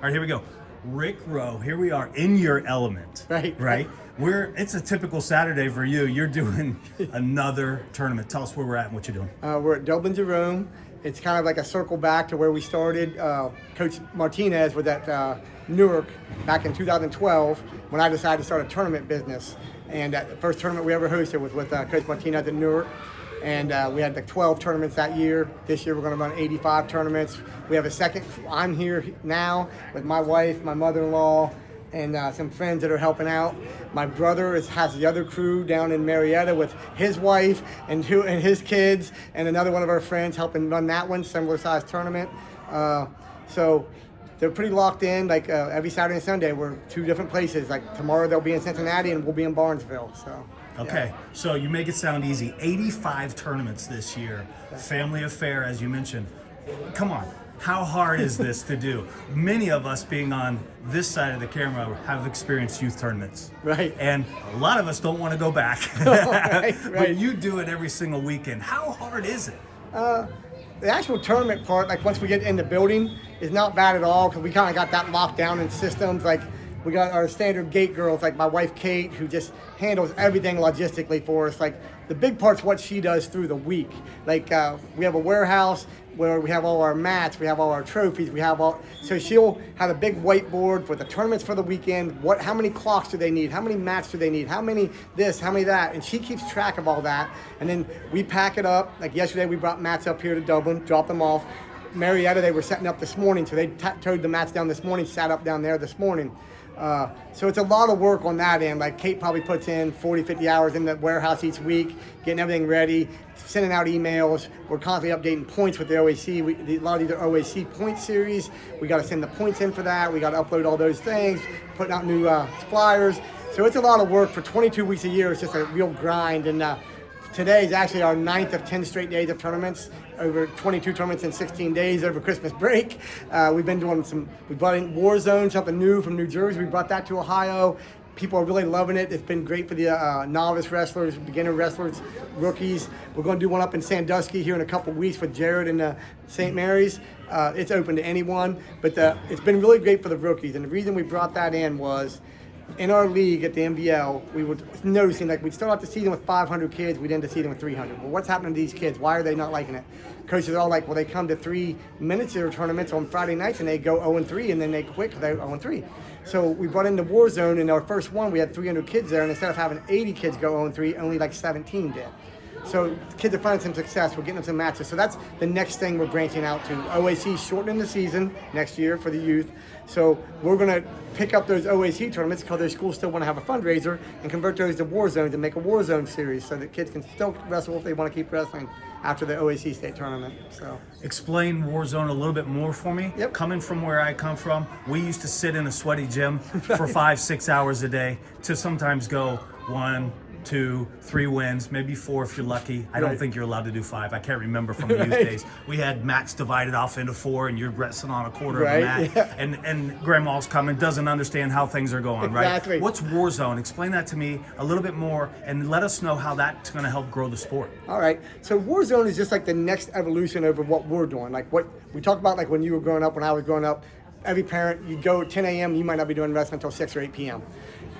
All right, here we go. Rick Rowe, here we are in your element. Right. It's a typical Saturday for you. You're doing another tournament. Tell us where we're at and what you're doing. We're at Dublin Jerome. It's kind of like a circle back to where we started. Coach Martinez was at Newark back in 2012 when I decided to start a tournament business. And the first tournament we ever hosted was with Coach Martinez at Newark. And we had like 12 tournaments that year. This year we're going to run 85 tournaments. We have a second. I'm here now with my wife, my mother-in-law, and some friends that are helping out. My brother has the other crew down in Marietta with his wife and his kids, and another one of our friends helping run that one, similar size tournament. So they're pretty locked in. Like every Saturday and Sunday, we're two different places. Like tomorrow they'll be in Cincinnati and we'll be in Barnesville. So. Okay, Yeah. so you make it sound easy. 85 tournaments this year, family affair, as you mentioned. Come on, how hard is this to do? Many of us being on this side of the camera have experienced youth tournaments. Right. And a lot of us don't want to go back. Right. But you do it every single weekend. How hard is it? The actual tournament part, like once we get in the building, is not bad at all because we kind of got that locked down in systems. Like we got our standard gate girls, like my wife Kate, who just handles everything logistically for us. Like the big part's what she does through the week. Like we have a warehouse where we have all our mats, we have all our trophies, so she'll have a big whiteboard with the tournaments for the weekend. How many clocks do they need? How many mats do they need? How many this? How many that? And she keeps track of all that. And then we pack it up. Like yesterday, we brought mats up here to Dublin, dropped them off. Marietta, they were setting up this morning, so they towed the mats down this morning, sat up down there this morning. So it's a lot of work on that end. Like Kate probably puts in 40, 50 hours in the warehouse each week, getting everything ready, sending out emails. We're constantly updating points with the OAC. A lot of these are OAC point series. We got to send the points in for that. We got to upload all those things, putting out new flyers. So it's a lot of work for 22 weeks a year. It's just a real grind. And today is actually our 9th of 10 straight days of tournaments, over 22 tournaments in 16 days over Christmas break. We've been doing we brought in Warzone, something new from New Jersey. We brought that to Ohio. People are really loving it. It's been great for the novice wrestlers, beginner wrestlers, rookies. We're going to do one up in Sandusky here in a couple weeks with Jared and St. Mary's. It's open to anyone, but it's been really great for the rookies. And the reason we brought that in was, in our league at the MBL, we were noticing like we'd start out the season with 500 kids, we'd end the season with 300. Well, what's happening to these kids? Why are they not liking it? Coaches are all like, well, they come to 3 miniature tournaments on Friday nights and they go 0-3 and then they quit because they're 0-3. So we brought in the Warzone. In our first one, we had 300 kids there, and instead of having 80 kids go 0-3, only like 17 did. So kids are finding some success. We're getting them some matches. So that's the next thing we're branching out to. OAC shortening the season next year for the youth. So we're going to pick up those OAC tournaments because those schools still want to have a fundraiser and convert those to Warzones and make a Warzone series so that kids can still wrestle if they want to keep wrestling after the OAC state tournament. So Explain Warzone a little bit more for me. Yep. Coming from where I come from, we used to sit in a sweaty gym for 5-6 hours a day to sometimes go 1, 2, 3 wins, maybe 4 if you're lucky. I don't Right. think you're allowed to do 5. I can't remember from the youth Right. days. We had mats divided off into 4 and you're wrestling on a quarter Right, of a mat. yeah. And grandma's coming, doesn't understand how things are going, Exactly. right? What's Warzone? Explain that to me a little bit more and let us know how that's going to help grow the sport. All right. So Warzone is just like the next evolution over what we're doing. Like what we talked about, like when you were growing up, when I was growing up, every parent, you go at 10 a.m., you might not be doing wrestling until 6 or 8 p.m.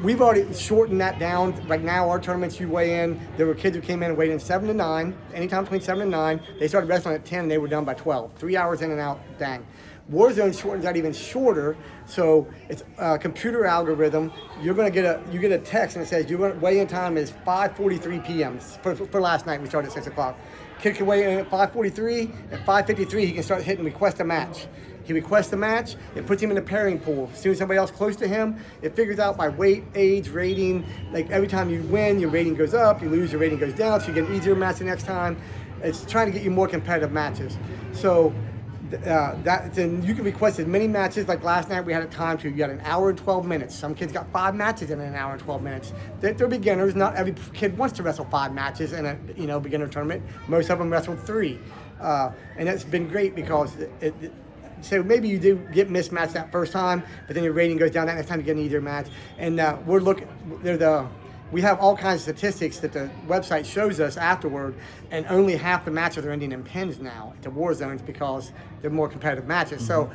We've already shortened that down. Right now, our tournaments, you weigh in. There were kids who came in and weighed in 7 to 9, anytime between 7 and 9. They started wrestling at 10 and they were done by 12. 3 hours in and out, dang. Warzone shortens that even shorter, so it's a computer algorithm. You get a text and it says your weigh-in time is 5:43 p.m. For last night. We started at 6 o'clock. Kid can weigh in at 5:43. At 5:53, he can start hitting request a match. He requests a match, it puts him in a pairing pool. As soon as somebody else close to him, it figures out by weight, age, rating. Like every time you win, your rating goes up, you lose, your rating goes down, so you get an easier match the next time. It's trying to get you more competitive matches. So then you can request as many matches. Like last night we had a time to, you got an hour and 12 minutes. Some kids got 5 matches in an hour and 12 minutes. They're beginners. Not every kid wants to wrestle 5 matches in a beginner tournament. Most of them wrestled 3. And that's been great because so maybe you do get mismatched that first time, but then your rating goes down that next time you get an easier match. And we have all kinds of statistics that the website shows us afterward, and only half the matches are ending in pins now at the war zones because they're more competitive matches. So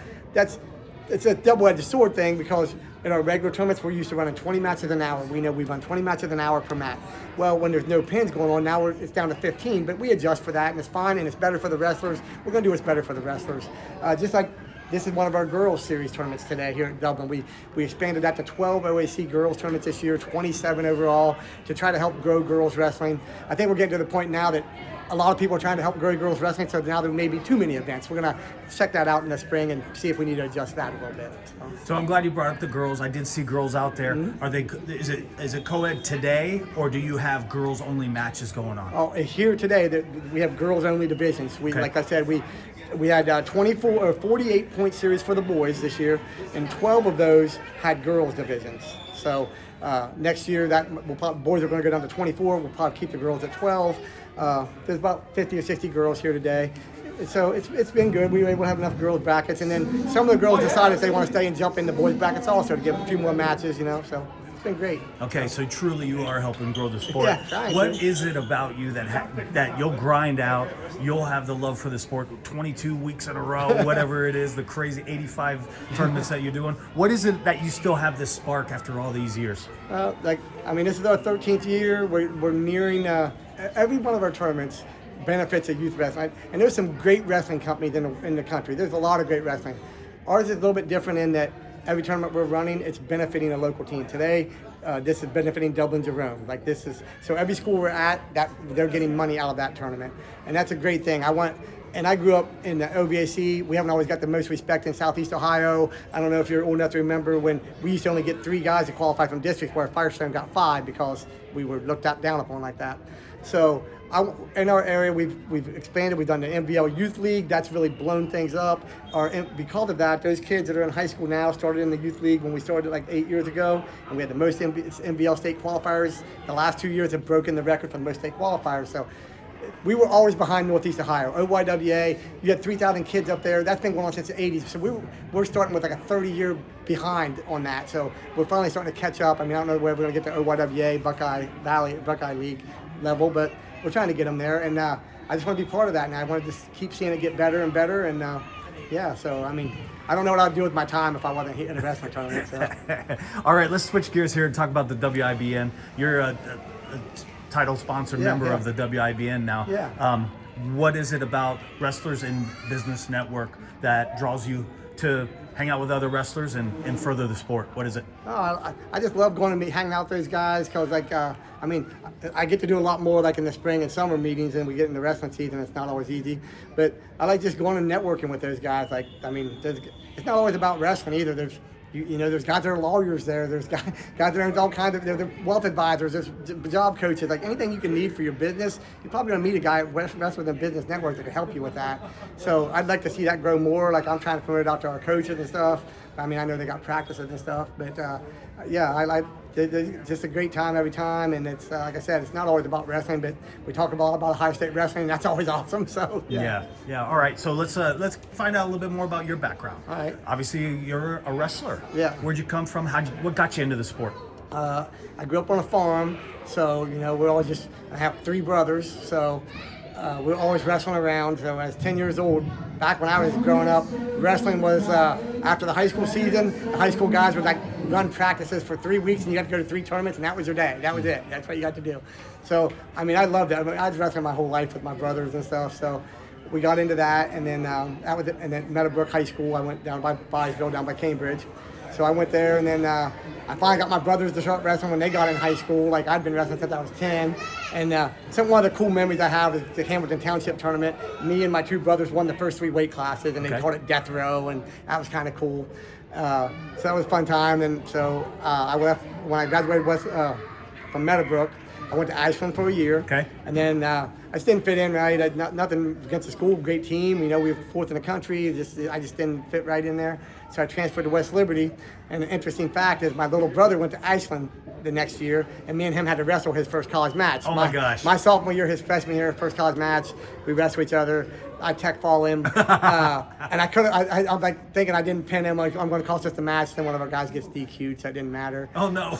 it's a double-edged sword thing because in our regular tournaments, we're used to running 20 matches an hour. We know we run 20 matches an hour per match. Well, when there's no pins going on, now it's down to 15, but we adjust for that, and it's fine, and it's better for the wrestlers. We're going to do what's better for the wrestlers. Just like this is one of our girls series tournaments today here at Dublin. We expanded that to 12 OAC girls tournaments this year, 27 overall, to try to help grow girls wrestling. I think we're getting to the point now that a lot of people are trying to help grow girls wrestling, so now there may be too many events. We're going to check that out in the spring and see if we need to adjust that a little bit. So I'm glad you brought up the girls. I did see girls out there. Mm-hmm. Are they? Is it co-ed today, or do you have girls only matches going on? Oh, here today we have girls only divisions. Okay. Like I said, we had 48 point series for the boys this year, and 12 of those had girls divisions. So next year boys are going to go down to 24. We'll probably keep the girls at 12. There's about 50 or 60 girls here today. So it's been good. We were able to have enough girls brackets, and then some of the girls decided if they want to stay and jump in the boys brackets also to give a few more matches, so it's been great. Okay, so truly you are helping grow the sport. Yeah, trying What to. is it about you that you'll grind out, you'll have the love for the sport 22 weeks in a row, whatever it is, the crazy 85 tournaments that you're doing? What is it that you still have this spark after all these years? This is our 13th year. We're nearing every one of our tournaments benefits of youth wrestling, and there's some great wrestling companies in the country. There's a lot of great wrestling. Ours is a little bit different in that every tournament we're running, it's benefiting a local team. Today, this is benefiting Dublin Jerome. So every school we're at, that they're getting money out of that tournament, and that's a great thing. I grew up in the OVAC. We haven't always got the most respect in Southeast Ohio. I don't know if you're old enough to remember when we used to only get 3 guys to qualify from districts, where Firestone got 5 because we were looked down upon like that. So in our area, we've expanded. We've done the MVL Youth League. That's really blown things up. Because of that, those kids that are in high school now started in the Youth League when we started like 8 years ago, and we had the most MVL state qualifiers. The last 2 years have broken the record for the most state qualifiers. So we were always behind Northeast Ohio. OYWA, you had 3,000 kids up there. That's been going on since the 80s. So we're starting with like a 30-year behind on that. So we're finally starting to catch up. I don't know whether we're going to get to OYWA, Buckeye League level, but we're trying to get them there. And I just want to be part of that. And I want to just keep seeing it get better and better. And I don't know what I'd do with my time if I wasn't in a wrestling tournament. So. All right, let's switch gears here and talk about the WIBN. You're a title sponsor member of the WIBN now. Yeah. What is it about Wrestlers in Business Network that draws you to hang out with other wrestlers and further the sport? What is it? I just love going to hanging out with those guys because, I get to do a lot more like in the spring and summer meetings, and we get in the wrestling season. It's not always easy, but I like just going and networking with those guys. It's not always about wrestling either. There's guys that are lawyers there. There's guys that are all kinds of, they're wealth advisors. There's job coaches. Like anything you can need for your business, you're probably going to meet a guy at Wrestlers in Business Network that can help you with that. So I'd like to see that grow more. Like I'm trying to promote it out to our coaches and stuff. I know they got practices and stuff, but it's just a great time every time. And it's like I said, it's not always about wrestling, but we talk about Ohio State wrestling. And that's always awesome. So yeah. All right, so let's find out a little bit more about your background. All right. Obviously, you're a wrestler. Yeah. Where'd you come from? What got you into the sport? I grew up on a farm, so I have 3 brothers, so we're always wrestling around. So I was 10 years old. Back when I was growing up, wrestling was after the high school season. The high school guys would run practices for 3 weeks, and you got to go to 3 tournaments, and that was your day. That was it. That's what you got to do. So I loved it. I was wrestling my whole life with my brothers and stuff. So we got into that, and then that was it. And then Meadowbrook High School, I went down by Byesville, down by Cambridge. So I went there, and then I finally got my brothers to start wrestling when they got in high school. I'd been wrestling since I was 10. And one of the cool memories I have is the Hamilton Township tournament. Me and my 2 brothers won the first 3 weight classes, and they called it Death Row, and that was kind of cool. So that was a fun time. And so I left when I graduated from Meadowbrook. I went to Ashland for a year. Okay. And then I just didn't fit in right. I had nothing against the school, great team. We were 4th in the country. I just didn't fit right in there. So I transferred to West Liberty. And the interesting fact is my little brother went to Ashland the next year, and me and him had to wrestle his first college match. Oh my gosh. My sophomore year, his freshman year, first college match, we wrestled each other. I tech fall him. And I couldn't, I'm thinking I didn't pin him. I'm going to cost us the match. Then one of our guys gets DQ'd, so it didn't matter. Oh no.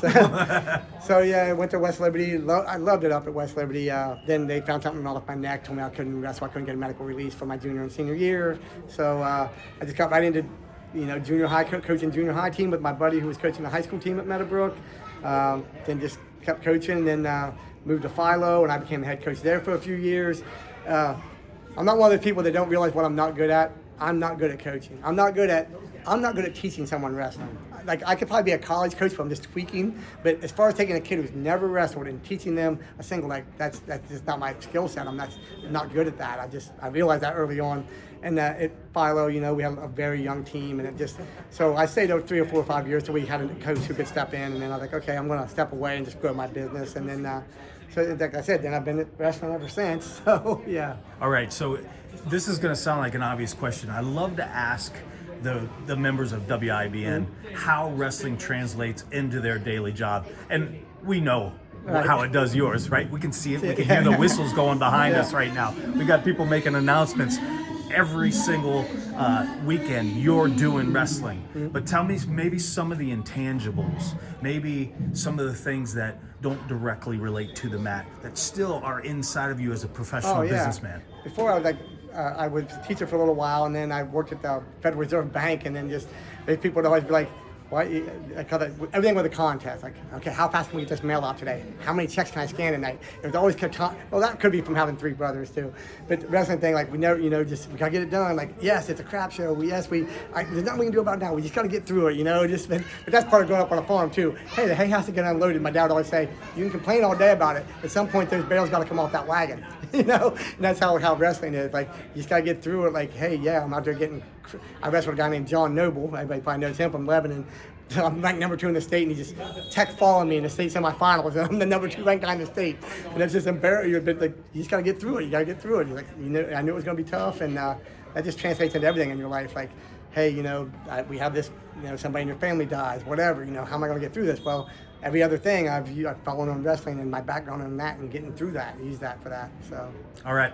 So yeah, I went to West Liberty. I loved it up at West Liberty. Then they found something wrong with my neck, told me I couldn't wrestle. I couldn't get a medical release for my junior and senior year. So I just got right into junior high, coaching junior high team with my buddy who was coaching the high school team at Meadowbrook. Then just kept coaching, and then moved to Philo, and I became the head coach there for a few years. I'm not one of those people that don't realize what I'm not good at. I'm not good at coaching. I'm not good at teaching someone wrestling. Like, I could probably be a college coach, but I'm just tweaking. But as far as taking a kid who's never wrestled and teaching them a single leg, that's just not my skill set. I'm not good at that. I realized that early on. And at Philo, we have a very young team, and so I stayed there 3 or 4 or 5 years till we had a coach who could step in, and then I was like, okay, I'm going to step away and just grow my business. And then, so like I said, then I've been at wrestling ever since. So yeah. All right, so this is going to sound like an obvious question. I love to ask the members of WIBN how wrestling translates into their daily job, and we know how it does yours, right? We can see it. We can hear the whistles going behind us right now. We got people making announcements every single weekend. You're doing wrestling, but tell me maybe some of the intangibles, maybe some of the things that don't directly relate to the mat that still are inside of you as a professional businessman. Before I was a teacher for a little while, and then I worked at the Federal Reserve Bank, and then people would always be like, why? I call it everything with a contest. Like, okay, how fast can we get this mail out today? How many checks can I scan tonight? It was always well, that could be from having 3 brothers too. But the wrestling thing, like, we never, we gotta get it done. Like, yes, it's a crap show. There's nothing we can do about it now. We just gotta get through it, but that's part of growing up on a farm too. Hey, the hay has to get unloaded. My dad would always say, you can complain all day about it. At some point, those bales gotta come off that wagon. And that's how wrestling is. Like, you just gotta get through it. Like, hey, yeah, I'm out there I wrestled a guy named John Noble. Everybody probably knows him from Lebanon. I'm ranked number 2 in the state, and he just following me in the state semifinals, and I'm the number 2 ranked guy in the state. And it's just embarrassing. But like, you just gotta get through it. You gotta get through it. Like, I knew it was gonna be tough, and that just translates into everything in your life. Like, hey, we have this. Somebody in your family dies. Whatever. How am I gonna get through this? Well, every other thing I've followed on wrestling and my background on that, and getting through that. I use that for that. So. All right.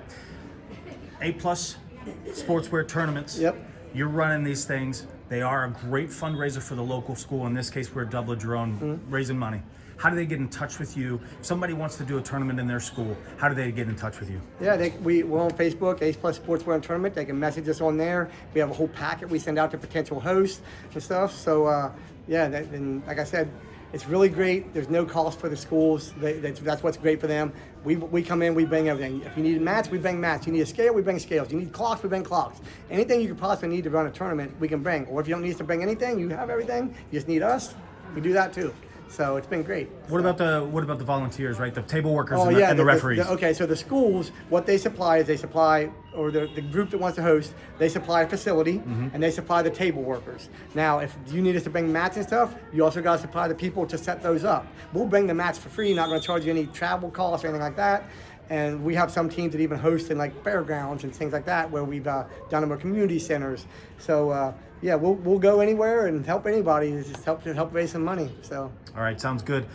A+ Sportswear tournaments. Yep. You're running these things. They are a great fundraiser for the local school. In this case, we're at Double Drone, raising money. How do they get in touch with you? If somebody wants to do a tournament in their school, how do they get in touch with you? Yeah, we're on Facebook, A+ Sportswear and Tournament. They can message us on there. We have a whole packet we send out to potential hosts and stuff. So, and like I said, it's really great. There's no cost for the schools. That's what's great for them. We come in, we bring everything. If you need mats, we bring mats. You need a scale, we bring scales. You need clocks, we bring clocks. Anything you could possibly need to run a tournament, we can bring. Or if you don't need us to bring anything, you have everything. You just need us. We do that too. So it's been great. What about the volunteers, right? The table workers and the referees. Okay, so the schools, what they supply is or the group that wants to host, they supply a facility, and they supply the table workers. Now, if you need us to bring mats and stuff, you also got to supply the people to set those up. We'll bring the mats for free, not going to charge you any travel costs or anything like that. And we have some teams that even host in like fairgrounds and things like that, where we've done them at community centers. So we'll go anywhere and help anybody. Just help raise some money. So. All right, sounds good.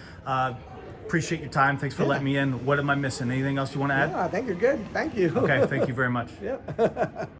Appreciate your time. Thanks for letting me in. What am I missing? Anything else you want to add? No, I think you're good. Thank you. Okay, thank you very much. Yep.